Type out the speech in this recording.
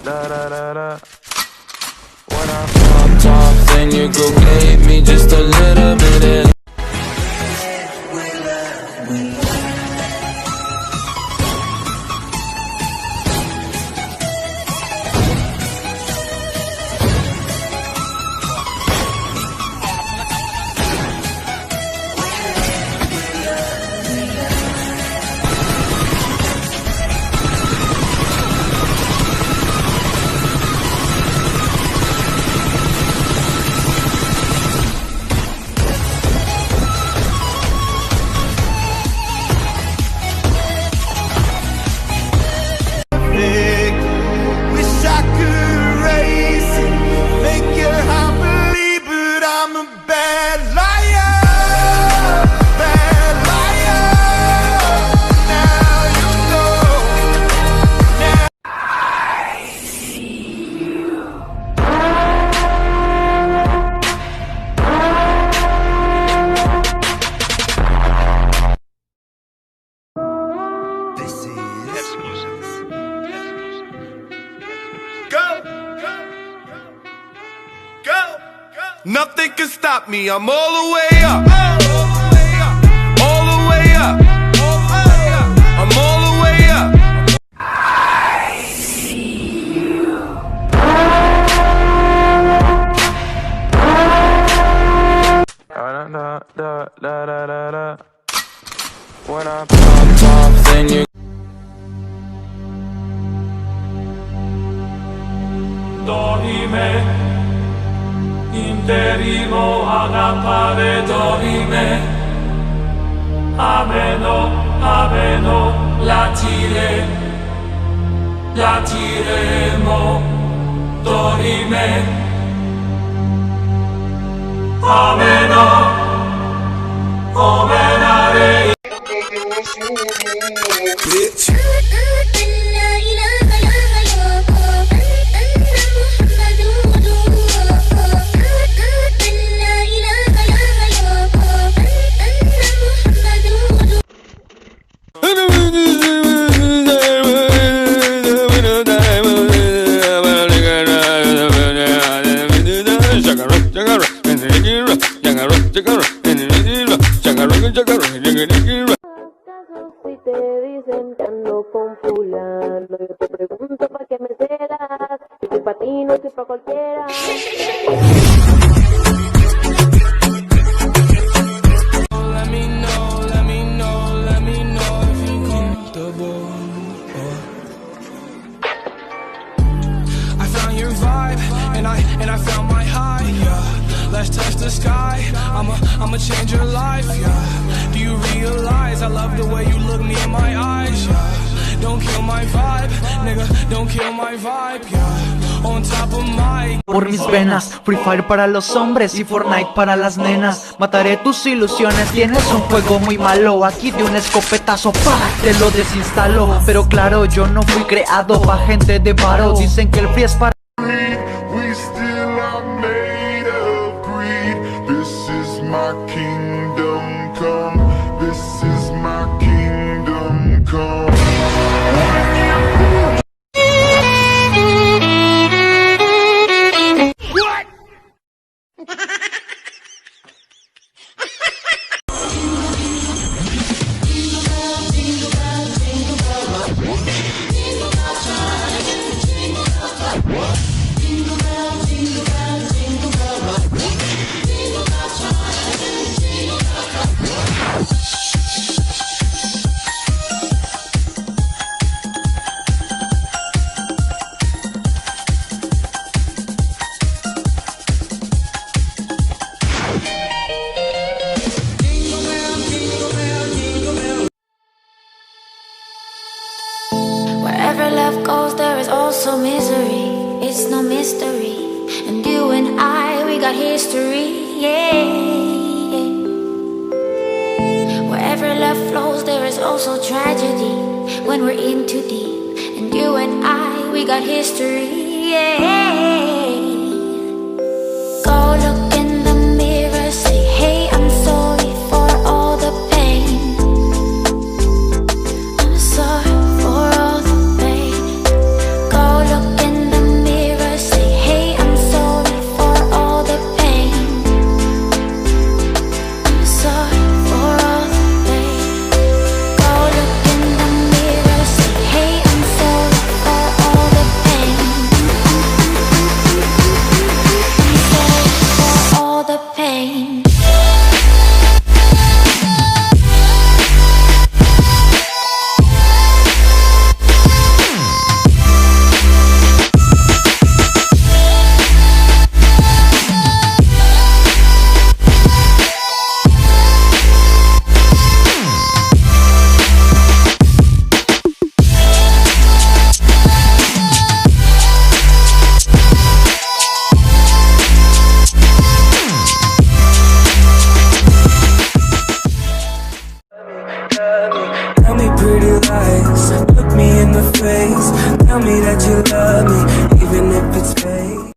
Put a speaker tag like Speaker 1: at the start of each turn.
Speaker 1: da da da da. When I popped off, then your girl gave me just a little bit of.
Speaker 2: Nothing can stop me, I'm all the way up. All the way up. I'm all the way up. I see you.
Speaker 1: Da da da da da da. When I popped off, then you.
Speaker 3: Dorime. Interimo agapare dorime. Ameno, latiremo, dorime. Ameno, omenare.
Speaker 2: Bitch.
Speaker 4: Si te dicen que ando con fulano, yo te pregunto pa' qué me celas. Si soy pa' ti, no soy pa' cualquiera.
Speaker 5: Let me know if you're comfortable. I found your vibe, and I found my high, yeah. Let's touch the sky, I'ma change your life, yeah. Do you realize I love the way you look me in my eyes, yeah. Don't kill my vibe, nigga, don't kill my vibe, yeah. On top of my...
Speaker 6: Por mis venas, Free Fire para los hombres y Fortnite para las nenas. Mataré tus ilusiones, tienes un juego muy malo. Aquí de un escopetazo, pa, te lo desinstalo. Pero claro, yo no fui creado pa' gente de varo. Dicen que el free es para...
Speaker 7: We still are made of greed. This is my kingdom come. This is my kingdom come.
Speaker 2: What?
Speaker 8: Wherever love goes, there is also misery. It's no mystery. And you and I, we got history, yeah. Wherever love flows, there is also tragedy. When we're in too deep. And you and I, we got history, yeah.